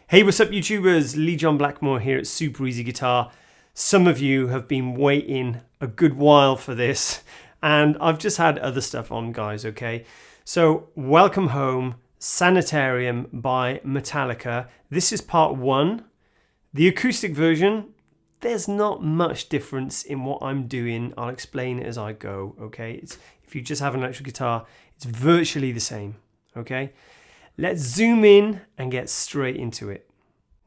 Hey, what's up YouTubers? Lee John Blackmore here at Super Easy Guitar. Some of you have been waiting a good while for this, and I've just had other stuff on, guys, okay? So, welcome home, Sanitarium by Metallica. This is part 1. The acoustic version, there's not much difference in what I'm doing. I'll explain it as I go, okay? If you just have an electric guitar, it's virtually the same, okay? Let's zoom in and get straight into it.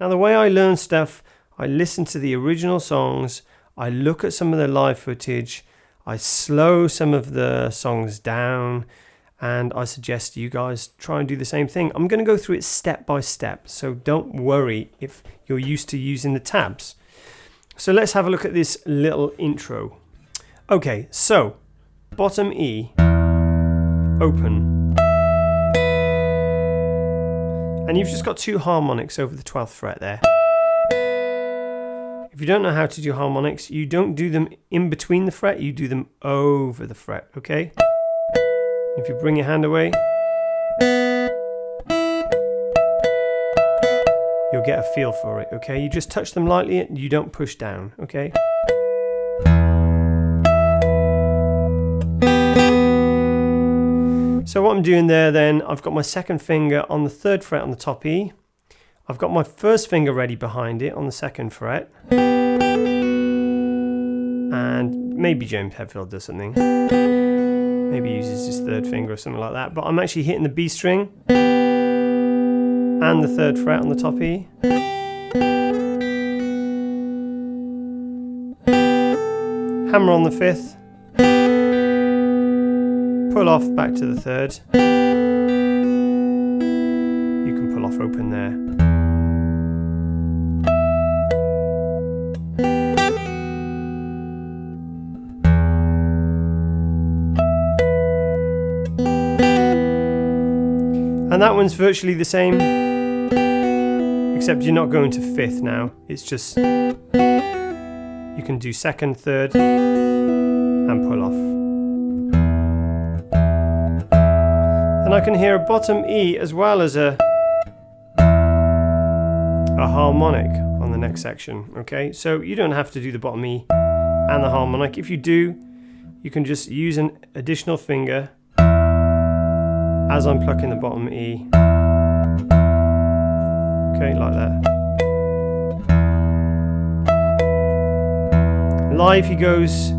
Now, the way I learn stuff, I listen to the original songs, I look at some of the live footage, I slow some of the songs down, and I suggest you guys try and do the same thing. I'm going to go through it step by step, so don't worry if you're used to using the tabs. So let's have a look at this little intro. Okay, so bottom E, open. And you've just got 2 harmonics over the 12th fret there. If you don't know how to do harmonics, you don't do them in between the fret, you do them over the fret, okay? If you bring your hand away, you'll get a feel for it, okay? You just touch them lightly and you don't push down, okay? So what I'm doing there then, I've got my second finger on the 3rd fret on the top E. I've got my first finger ready behind it on the 2nd fret. And maybe James Hetfield does something. Maybe he uses his 3rd finger or something like that. But I'm actually hitting the B string and the 3rd fret on the top E. Hammer on the 5th. Pull off back to the 3rd. You can pull off open there. And that one's virtually the same, except you're not going to 5th now. It's just, you can do 2nd, 3rd, and pull off. And I can hear a bottom E as well as a harmonic on the next section, okay? So you don't have to do the bottom E and the harmonic. If you do, you can just use an additional finger as I'm plucking the bottom E. Okay, like that. Live he goes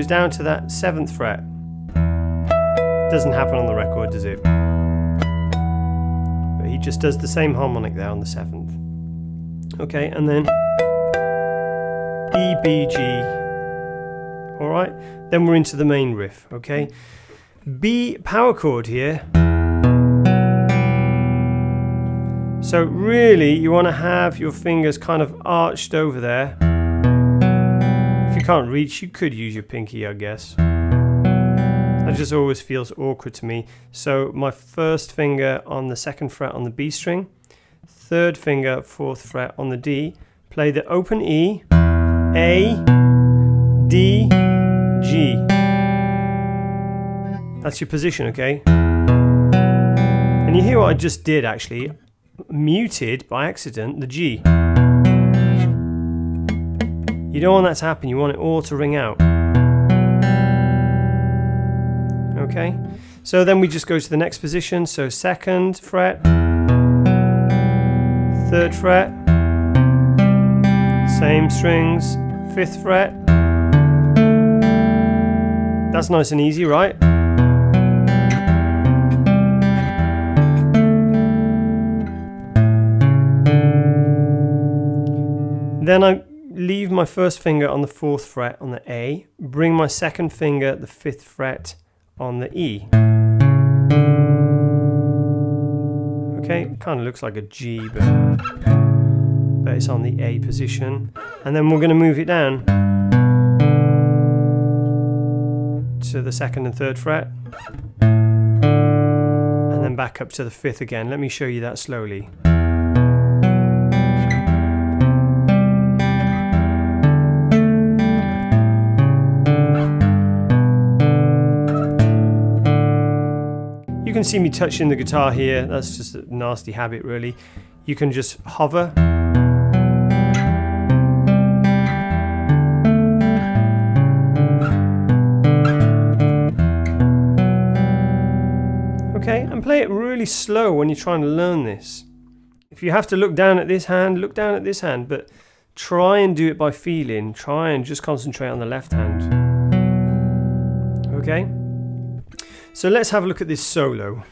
down to that 7th fret. Doesn't happen on the record, does it? But he just does the same harmonic there on the 7th. Okay, and then E, B, G. Alright, then we're into the main riff, okay? B power chord here. So really you want to have your fingers kind of arched over there. If you can't reach, you could use your pinky, I guess. That just always feels awkward to me. So my 1st finger on the 2nd fret on the B string, 3rd finger 4th fret on the D, play the open E, A, D, G. That's your position, okay? And you hear what I just did actually, muted by accident the G. You don't want that to happen, you want it all to ring out. Okay, so then we just go to the next position. So 2nd fret, 3rd fret, same strings, 5th fret. That's nice and easy, right? Then I leave my 1st finger on the 4th fret on the A, bring my 2nd finger, the 5th fret, on the E. Okay, it kind of looks like a G, but it's on the A position. And then we're going to move it down to the 2nd and 3rd fret. And then back up to the 5th again. Let me show you that slowly. can see me touching the guitar here. That's just a nasty habit, really. You can just hover. Okay, and play it really slow when you're trying to learn this. If you have to look down at this hand, look down at this hand, but try and do it by feeling. Try and just concentrate on the left hand. Okay? So let's have a look at this solo.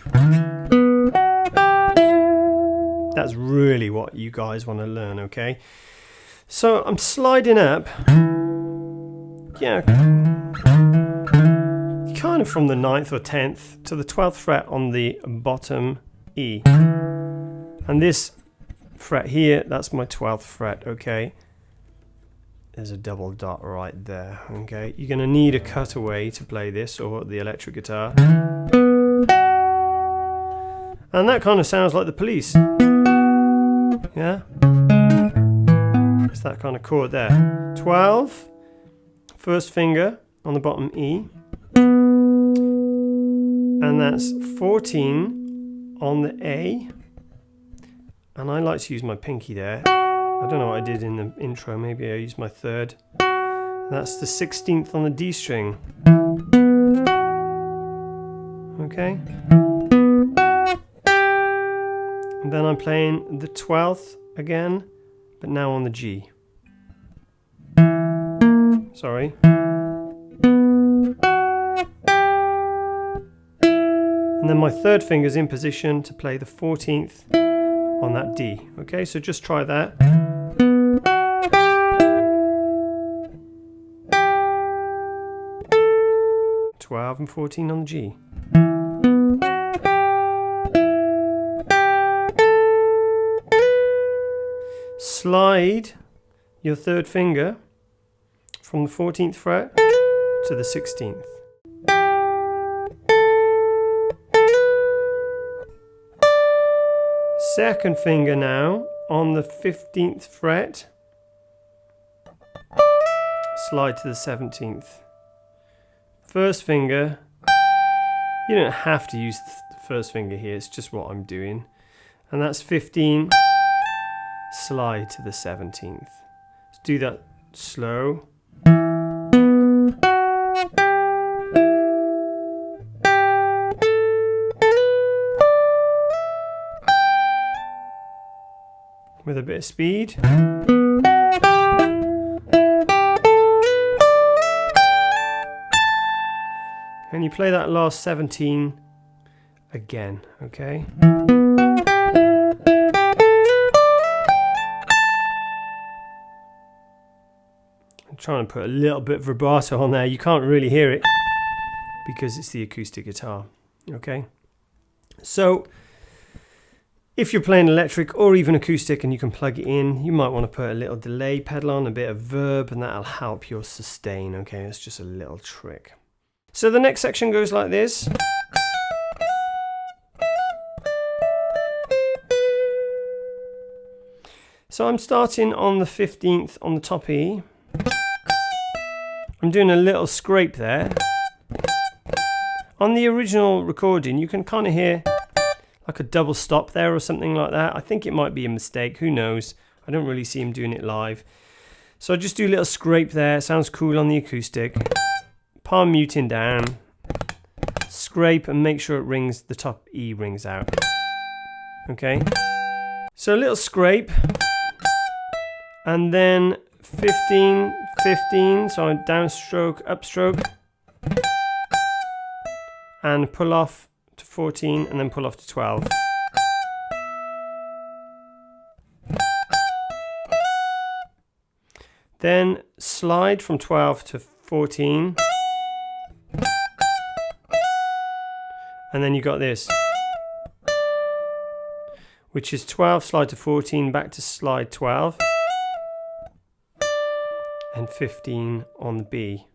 That's really what you guys want to learn, okay? So I'm sliding up. Yeah. Kind of from the 9th or 10th to the 12th fret on the bottom E. And this fret here, that's my 12th fret, okay? There's a double dot right there, okay? You're going to need a cutaway to play this, or the electric guitar. And that kind of sounds like the Police. Yeah? It's that kind of chord there. 12, first finger on the bottom E. And that's 14 on the A. And I like to use my pinky there. I don't know what I did in the intro. Maybe I used my third. That's the 16th on the D string. Okay. And then I'm playing the 12th again, but now on the G. Sorry. And then my third finger's in position to play the 14th on that D. Okay, so just try that. (12) and 14 on the G. Slide your third finger from the 14th fret to the 16th. Second finger now on the 15th fret, slide to the 17th. First finger, you don't have to use the first finger here, it's just what I'm doing. And that's 15, slide to the 17th. Let's do that slow. With a bit of speed. And you play that last 17 again, okay? I'm trying to put a little bit of vibrato on there. You can't really hear it because it's the acoustic guitar, okay? So, if you're playing electric or even acoustic and you can plug it in, you might want to put a little delay pedal on, a bit of verb, and that'll help your sustain, okay? It's just a little trick. So the next section goes like this. So I'm starting on the 15th on the top E. I'm doing a little scrape there. On the original recording, you can kind of hear like a double stop there or something like that. I think it might be a mistake, who knows? I don't really see him doing it live. So I just do a little scrape there, sounds cool on the acoustic. Palm muting down, scrape and make sure it rings, the top E rings out. Okay, so a little scrape, and then 15, 15, so I'm downstroke, upstroke, and pull off to 14, and then pull off to 12. Then slide from 12 to 14. And then you got this, which is 12, slide to 14, back to slide 12, and 15 on the B.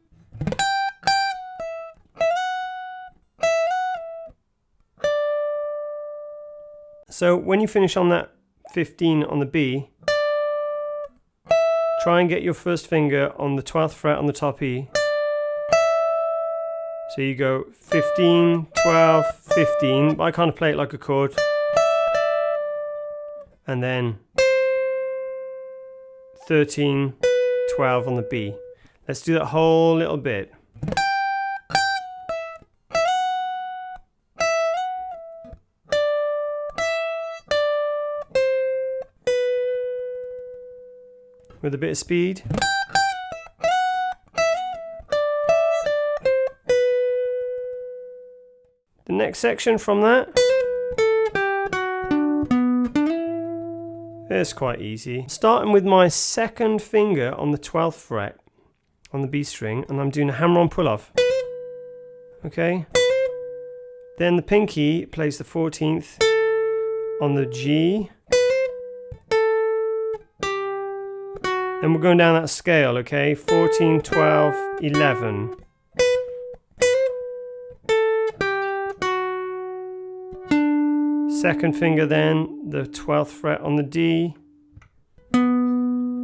So when you finish on that 15 on the B, try and get your first finger on the 12th fret on the top E, So you go 15, 12, 15, but I kind of play it like a chord. And then 13, 12 on the B. Let's do that whole little bit. With a bit of speed. The next section from that, it's quite easy. Starting with my second finger on the 12th fret on the B string, and I'm doing a hammer-on pull-off. Okay? Then the pinky plays the 14th on the G. Then we're going down that scale, okay? 14, 12, 11. Second finger then, the 12th fret on the D.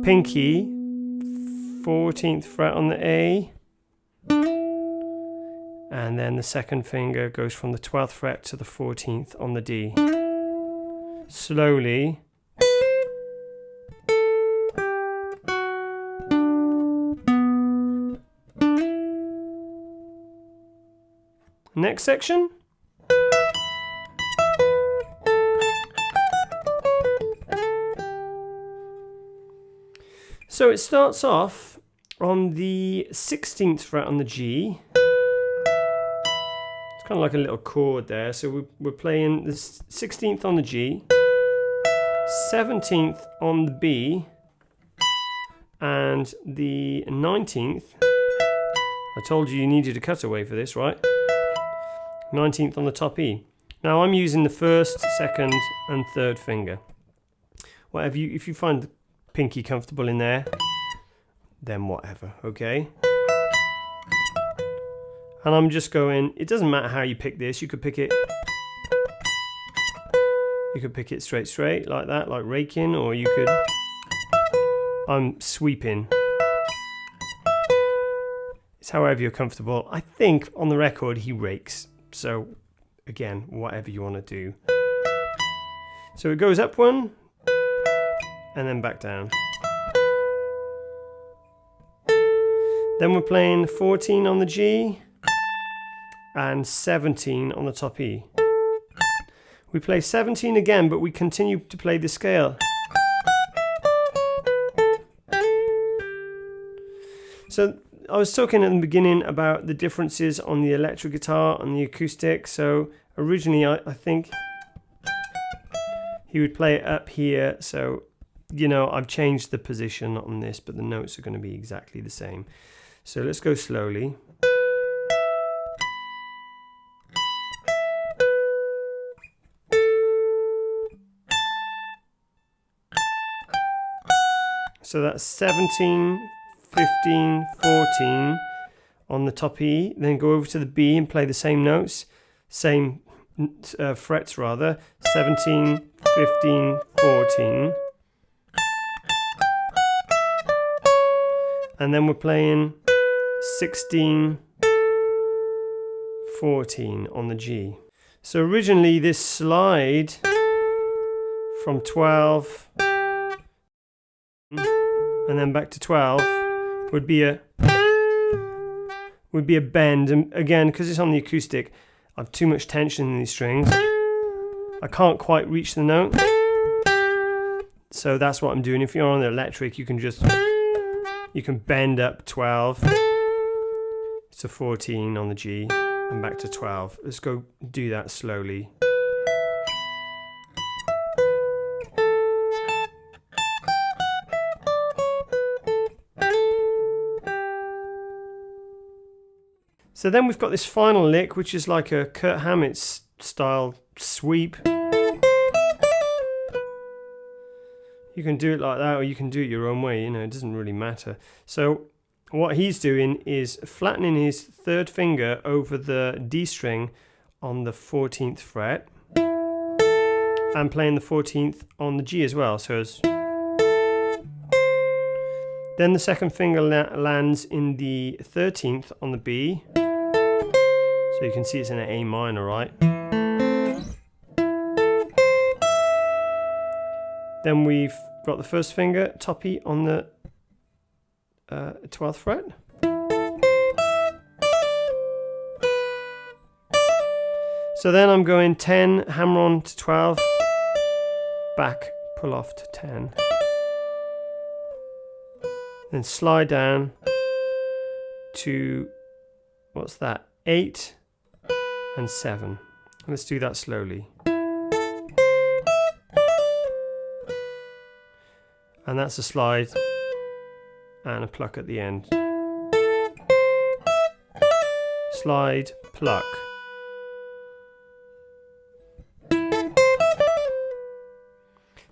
Pinky, 14th fret on the A. And then the second finger goes from the 12th fret to the 14th on the D. Slowly. Next section. So it starts off on the 16th fret on the G. It's kind of like a little chord there. So we're playing the 16th on the G, 17th on the B, and the 19th. I told you needed a cutaway for this, right? 19th on the top E. Now I'm using the first, second, and third finger. Whatever if you find the pinky comfortable in there, then whatever, okay? And I'm just going, it doesn't matter how you pick this, you could pick it straight like that, like raking, or you could, I'm sweeping. It's however you're comfortable. I think on the record he rakes, so again, whatever you want to do. So it goes up one, and then back down. Then we're playing 14 on the G and 17 on the top E. We play 17 again, but we continue to play the scale. So I was talking at the beginning about the differences on the electric guitar and the acoustic. So originally I think he would play it up here. So, you know, I've changed the position on this, but the notes are going to be exactly the same. So let's go slowly. So that's 17, 15, 14 on the top E. Then go over to the B and play the same notes, same frets rather. 17, 15, 14. And then we're playing 16, 14 on the G. So originally this slide from 12 and then back to 12 would be a bend, and again, because it's on the acoustic, I've too much tension in these strings. I can't quite reach the note. So that's what I'm doing. If you're on the electric, you can bend up 12 to 14 on the G and back to 12. Let's go do that slowly. So then we've got this final lick, which is like a Kurt Hammett style sweep. You can do it like that, or you can do it your own way, you know, it doesn't really matter. So what he's doing is flattening his third finger over the D string on the 14th fret and playing the 14th on the G as well. So it's, then the second finger lands in the 13th on the B. So you can see it's in an A minor, right? Then we've got the first finger, top E on the 12th fret. So then I'm going 10, hammer on to 12, back, pull off to 10. Then slide down to, what's that, 8 and 7. Let's do that slowly. And that's a slide and a pluck at the end. Slide, pluck.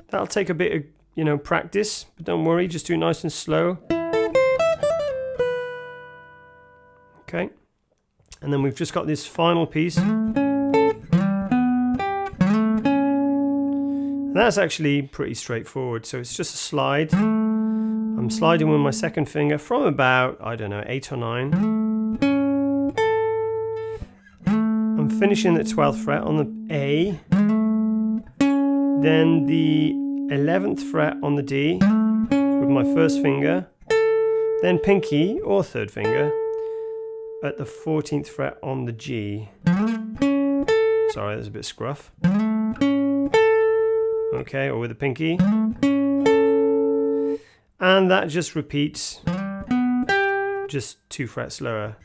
That'll take a bit of, practice, but don't worry, just do it nice and slow. Okay. And then we've just got this final piece. That's actually pretty straightforward. So it's just a slide. I'm sliding with my second finger from about, 8 or 9. I'm finishing the 12th fret on the A. Then the 11th fret on the D with my first finger. Then pinky or third finger at the 14th fret on the G. Sorry, that's a bit scruff. Okay, or with the pinky. And that just repeats, just 2 frets lower.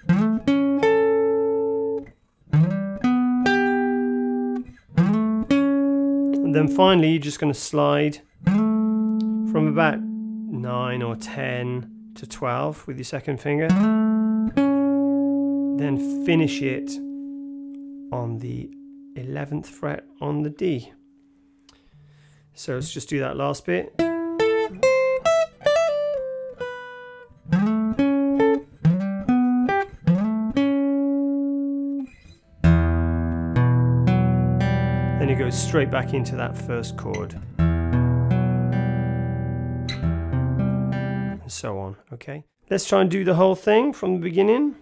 And then finally, you're just going to slide from about 9 or 10 to 12 with your second finger. Then finish it on the 11th fret on the D. So let's just do that last bit. Then you go straight back into that first chord. And so on, okay? Let's try and do the whole thing from the beginning.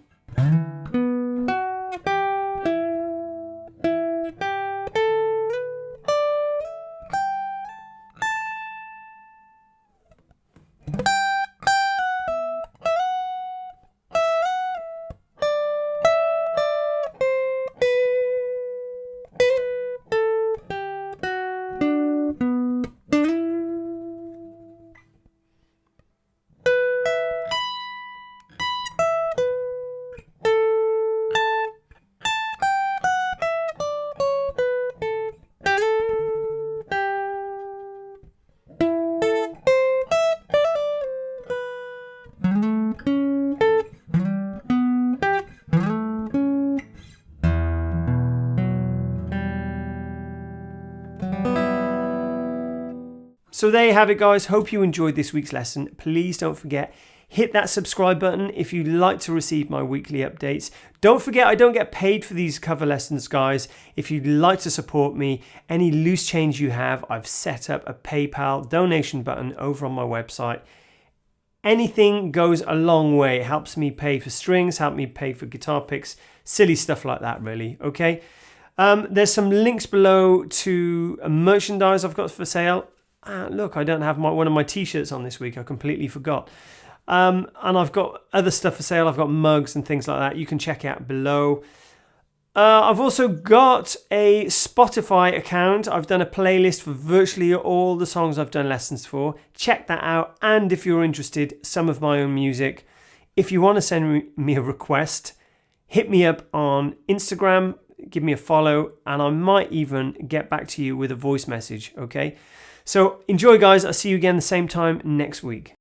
So there you have it, guys. Hope you enjoyed this week's lesson. Please don't forget, hit that subscribe button if you'd like to receive my weekly updates. Don't forget, I don't get paid for these cover lessons, guys. If you'd like to support me, any loose change you have, I've set up a PayPal donation button over on my website. Anything goes a long way. It helps me pay for strings, help me pay for guitar picks, silly stuff like that, really, okay? There's some links below to merchandise I've got for sale. Look, I don't have one of my t-shirts on this week. I completely forgot. And I've got other stuff for sale. I've got mugs and things like that. You can check out below. I've also got a Spotify account. I've done a playlist for virtually all the songs I've done lessons for. Check that out. And if you're interested, some of my own music. If you want to send me a request, hit me up on Instagram. Give me a follow. And I might even get back to you with a voice message. Okay? So enjoy, guys. I'll see you again the same time next week.